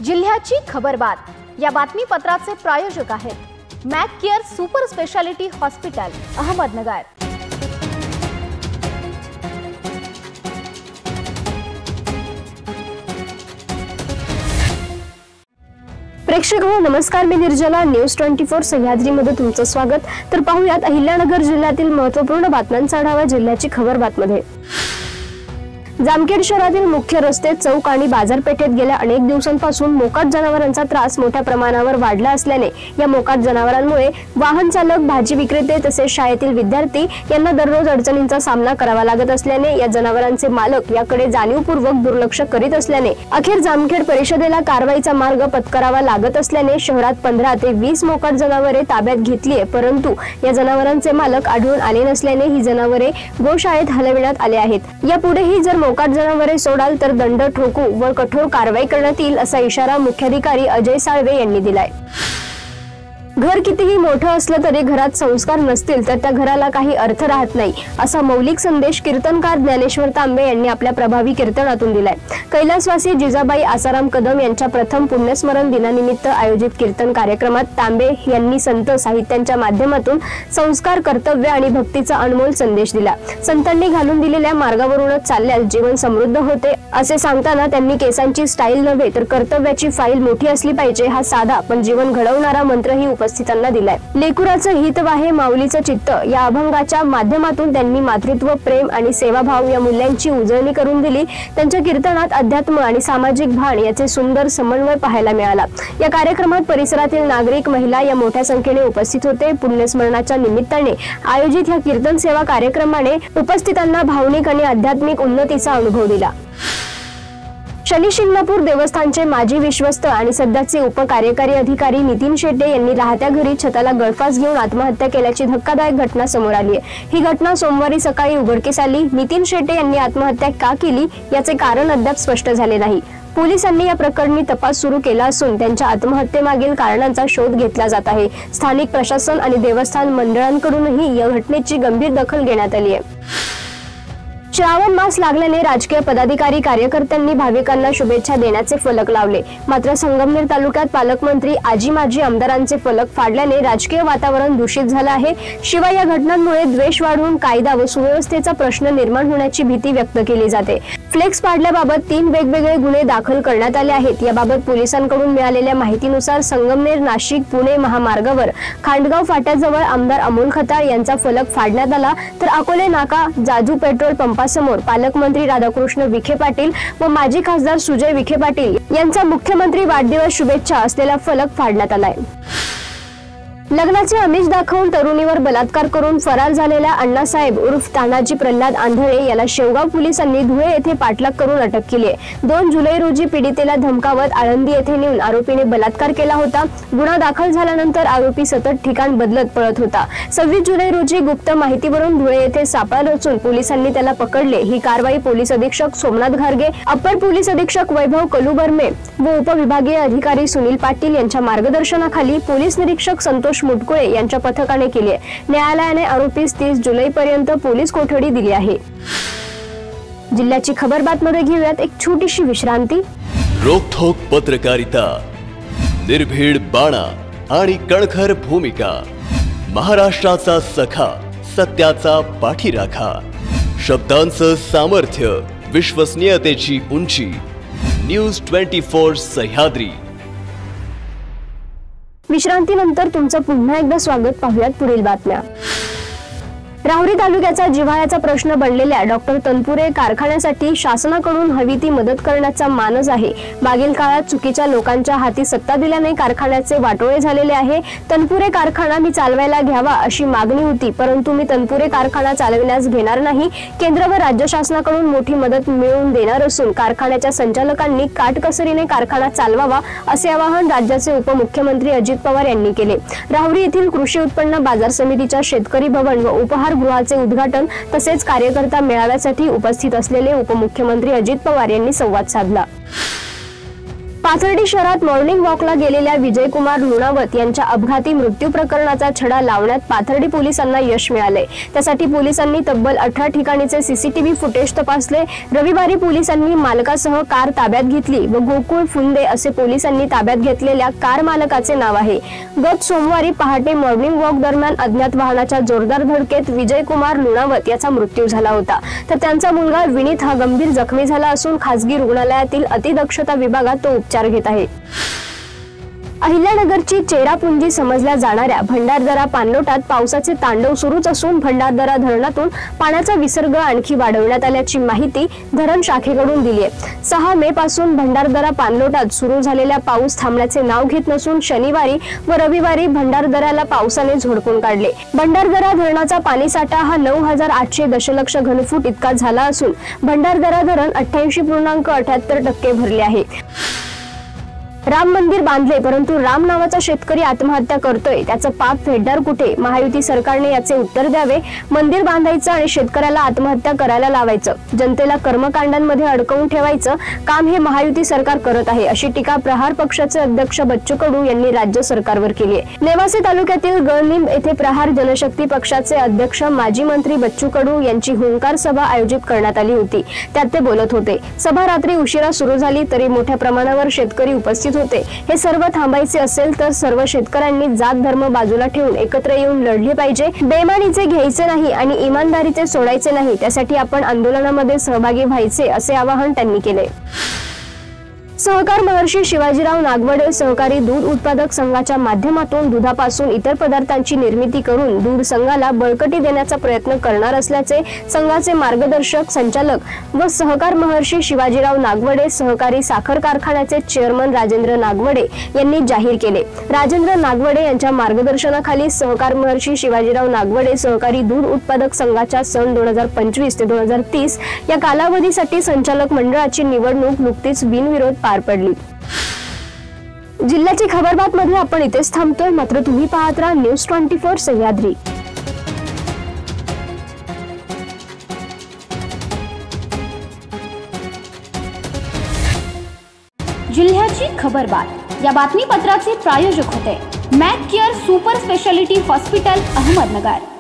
जिल्ह्याची खबरबात या बातमीपत्राचे प्रायोजक आहेत Mac care super speciality hospital Ahmednagar. प्रेक्षक हो नमस्कार, मी निर्जला न्यूज 24 सह्याद्री मध्ये तुमचं स्वागत। तर पाहूयात अहिल्यानगर जिल्ह्यातील महत्त्वपूर्ण बातम्यांचा आढावा जिल्ह्याची खबरबात मध्ये। जामखेड शहरातील मुख्य रस्ते, चौक आणि बाजारपेठेत गेल्या अनेक दिवसांपासून मोकाट जनावरांचा त्रास मोठ्या प्रमाणावर वाढला असल्याने या मोकाट जनावरांमुळे वाहन चालक, भाजी विक्रेते तसेच शाळेतील विद्यार्थी यांना दररोज अडचणींचा सामना करावा लागत असल्याने या जनावरांचे मालक याकडे जाणीवपूर्वक दुर्लक्ष करीत असल्याने अखेर जामखेड परिषदेला कारवाईचा मार्ग पत्करावा लागत असल्याने शहरात 15 ते 20 मोकाट जनावरे ताब्यात घेतली, परंतु या जनावरांचे मालक आढळून आले नसल्याने ही जनावरे गोशाळेत हलविण्यात आले आहेत। यापुढेही जर मोकाट जनावरे सोडाल तर दंड ठोकू व कठोर कारवाई करण्यात येईल असा इशारा मुख्याधिकारी अजय साळवे यांनी दिलाय। घर कितीही मोठं असलं तरी घरात संस्कार नसतील तर त्या घराला काही अर्थ राहत नाही असा मौलिक संदेश कीर्तनकार ज्ञानेश्वर तांबे यांनी आपल्या प्रभावी कीर्तनातून दिलाय। कैलासवासी जिजाबाई आसाराम कदम यांच्या प्रथम पुण्यस्मरण दिनानिमित्त आयोजित कीर्तन कार्यक्रमात तांबे यांनी संत साहित्यांच्या माध्यमातून संस्कार, कर्तव्य आणि भक्तीचा अनमोल संदेश दिला। संतांनी घालून दिलेल्या मार्गावरूनच चालल्यास जीवन समृद्ध होते असे सांगताना त्यांनी केसांची स्टाईल नव्हे तर कर्तव्याची फाईल मोठी असली पाहिजे हा साधा पण जीवन घडवणारा मंत्रही उपस्थितांना दिलाय। लेकुराचं हित वाहे माऊलीचं चित्त या अभंगाच्या माध्यमातून त्यांनी मातृत्व, प्रेम आणि सेवाभाव या मूल्यांची उजळणी करून दिली। त्यांच्या कीर्तनात अध्यात्म आणि सामाजिक भान याचे सुंदर समन्वय पाहायला मिळाला। या कार्यक्रमात परिसरातील नागरिक, महिला या मोठ्या संख्येने उपस्थित होते। पुण्यस्मरणाच्या निमित्ताने आयोजित या कीर्तन सेवा कार्यक्रमाने उपस्थितांना भावनिक आणि आध्यात्मिक उन्नतीचा अनुभव दिला। शनी शिंगणापूर देवस्थानचे माजी विश्वस्त आणि सध्याचे उपकार्यकारी अधिकारी नितीन शेटे यांनी राहत्या घरी छताला गळफास घेऊन आत्महत्या केल्याची धक्कादायक घटना समोर आली आहे। ही घटना सोमवारी सकाळी उघडकीस आली। नितीन शेटे यांनी आत्महत्या का केली याचे कारण अद्याप स्पष्ट झाले नाही। पोलिसांनी या प्रकरणी तपास सुरू केला असून त्यांच्या आत्महत्येमागील कारणांचा शोध घेतला जात आहे। स्थानिक प्रशासन आणि देवस्थान मंडळांकडूनही या घटनेची गंभीर दखल घेण्यात आली आहे। श्रावण मास लागल्याने राजकीय पदाधिकारी, कार्यकर्त्यांनी भाविकांना शुभेच्छा देण्याचे फलक लावले, मात्र संगमनेर तालुक्यात पालकमंत्री, आजी माजी आमदारांचे फलक फाडल्याने राजकीय वातावरण दूषित झाले आहे। शिवाय या घटनांमुळे द्वेष वाढून कायदा व सुव्यवस्थेचा प्रश्न निर्माण होण्याची भीती व्यक्त केली जाते। फ्लेक्स पाडल्याबाबत 3 वेगवेगळे गुन्हे दाखल करण्यात आले आहेत। याबाबत पोलिसांकडून मिळालेल्या माहितीनुसार संगमनेर नाशिक पुणे महामार्गावर खांडगाव फाट्याजवळ आमदार अमोल खताळ यांचा फलक फाडण्यात आला, तर अकोले नाका जाजू पेट्रोल पंपासमोर पालकमंत्री राधाकृष्ण विखे पाटील व माजी खासदार सुजय विखे पाटील यांचा मुख्यमंत्री वाढदिवस शुभेच्छा असलेला फलक फाडण्यात आलाय। लग्नाचे आमिष दाखवून तरुणीवर बलात्कार करून फरार झालेल्या अण्णासाहेब उर्फ तानाजी प्रल्हाद आंधळे याला शेवगाव पोलिसांनी धुळे येथे पाठलाग करून अटक केली आहे। 2 जुलै रोजी पीडितेला धमकावत आळंदी येथे नेऊन आरोपीने बलात्कार केला होता। गुन्हा दाखल झाल्यानंतर आरोपी सतत ठिकाण बदलत पळत होता। 26 जुलै रोजी गुप्त माहितीवरून धुळे येथे सापळा रचून पोलिसांनी त्याला पकडले। ही कारवाई पोलीस अधीक्षक सोमनाथ घारगे, अप्पर पोलीस अधीक्षक वैभव कलुबर्मे व उपविभागीय अधिकारी सुनील पाटील यांच्या मार्गदर्शनाखाली पोलीस निरीक्षक संतोष मुटकुळे यांच्या पथकाने केली आहे। न्यायालयाने आरोपीस 30 जुलै पर्यंत पोलीस कोठडी दिली आहे। जिल्ह्याची खबरबात मध्ये घेऊयात एक छोटीशी विश्रांती। रोखोक पत्रकारिता, निर्भीड बाणा आणि कणखर भूमिका, महाराष्ट्राचा सखा, सत्याचा पाठीराखा, शब्दांचं सामर्थ्य, विश्वसनीयतेची उंची, न्यूज 24 सह्याद्री। विश्रांतीनंतर तुमचं पुन्हा एकदा स्वागत। पाहूयात पुढील बातम्या। राहुरी तालुक्याचा जिव्हाळ्याचा प्रश्न बनलेल्या डॉक्टर तनपुरे कारखान्यासाठी शासनाकडून हवी ती मदत करण्याचा मानस आहे। मागील काळात चुकीच्या लोकांच्या हाती सत्ता दिल्याने कारखान्याचे वाटोळे झालेले आहे। तनपुरे कारखाना मी चालवायला घ्यावा अशी मागणी होती, परंतु मी तनपुरे कारखाना चालविण्यास घेणार नाही। केंद्र व राज्य शासनाकडून मोठी मदत मिळवून देणार असून कारखान्याच्या संचालकांनी काटकसरीने कारखाना चालवावा असे आवाहन राज्याचे उपमुख्यमंत्री अजित पवार यांनी केले। राहुरी येथील कृषी उत्पन्न बाजार समितीच्या शेतकरी भवन व उपहार गृहाचे उद्घाटन तसेच कार्यकर्ता मेळाव्यासाठी उपस्थित असलेले उपमुख्यमंत्री अजित पवार यांनी संवाद साधला। पाथर्डी शहरात मॉर्निंग वॉकला गेलेल्या विजयकुमार लुणावत यांच्या अपघाती मृत्यू प्रकरणाचा छडा लावण्यात पाथर्डी पोलिसांना यश मिळाले। त्यासाठी पोलिसांनी तब्बल 18 ठिकाणीचे सीसीटीव्ही फुटेज तपासले। रविवारी पोलिसांनी मालकासह कार ताब्यात घेतली व गोकुळ फुंदे असे पोलिसांनी ताब्यात घेतलेल्या कार मालकाचे नाव आहे। गत सोमवारी पहाटे मॉर्निंग वॉक दरम्यान अज्ञात वाहनाच्या जोरदार धडकेत विजयकुमार लुणावत याचा मृत्यू झाला होता, तर त्यांचा मुलगा विनीत हा गंभीर जखमी झाला असून खासगी रुग्णालयातील अतिदक्षता विभागात तो उपचार घेत आहे। अहिल्यानगरची चेरापुंजी समजल्या जाणाऱ्या भंडारदरा पाणलोटात पावसाचे तांडव सुरूच असून भंडारदरा धरणातून पाण्याचा विसर्ग आणखी वाढवण्यात आल्याची माहिती धरण शाखेकडून दिली आहे। 6 मे पासून भंडारदरा पाणलोटात सुरू झालेला पाऊस थांबण्याचे नाव घेत नसून शनिवारी व रविवारी भंडारदऱ्याला पावसाने झोडपून काढले। भंडारदरा धरणाचा पाणीसाठा हा 9,800 दशलक्ष घनफूट इतका झाला असून भंडारदरा धरण 88.78% भरले आहे। राम मंदिर बांधले परंतु राम नावाचा शेतकरी आत्महत्या करतोय, त्याचं पाप फेडणार कुठे? महायुती सरकारने याचे उत्तर द्यावे। मंदिर बांधायचं आणि शेतकऱ्याला आत्महत्या करायला लावायचं, जनतेला कर्मकांडांमध्ये अडकवून ठेवायचं काम हे महायुती सरकार करत आहे, अशी टीका प्रहार पक्षाचे अध्यक्ष बच्चू कडू यांनी राज्य सरकारवर केली आहे। नेवासे तालुक्यातील गळनिंब येथे प्रहार जनशक्ती पक्षाचे अध्यक्ष माजी मंत्री बच्चू कडू यांची हुंकार सभा आयोजित करण्यात आली होती, त्यात ते बोलत होते। सभा रात्री उशिरा सुरू झाली तरी मोठ्या प्रमाणावर शेतकरी उपस्थित होते। हे सर्व थांबायचे असेल तर सर्व शेतकऱ्यांनी जात धर्म बाजूला ठेवून एकत्र येऊन लढले पाहिजे। बेईमानीचे घ्यायचे नाही आणि इमानदारीचे सोडायचे नाही, त्यासाठी आपण आंदोलनामध्ये सहभागी व्हायचे असे आवाहन त्यांनी केले। सहकार महर्षी शिवाजीराव नागवडे सहकारी दूध उत्पादक संघाच्या माध्यमातून दुधापासून इतर पदार्थांची निर्मिती करून दूध संघाला बळकटी देण्याचा प्रयत्न करणार असल्याचे संघाचे मार्गदर्शक संचालक व सहकार महर्षी शिवाजीराव नागवडे सहकारी साखर कारखान्याचे चेअरमन राजेंद्र नागवडे यांनी जाहीर केले। राजेंद्र नागवडे यांच्या मार्गदर्शनाखाली सहकार महर्षी शिवाजीराव नागवडे सहकारी दूध उत्पादक संघाच्या सन 2025 ते 2030 या कालावधीसाठी संचालक मंडळाची निवडणूक नुकतीच बिनविरोध पार पडली। जिल्ह्याची खबरबात मध्ये आपण इथेच थांबतोय, मात्र तुम्ही पाहत राहा न्यूज 24 सह्याद्री। जिल्ह्याची खबरबात या बातमीपत्राचे प्रायोजक होते Mac care super speciality hospital Ahmednagar.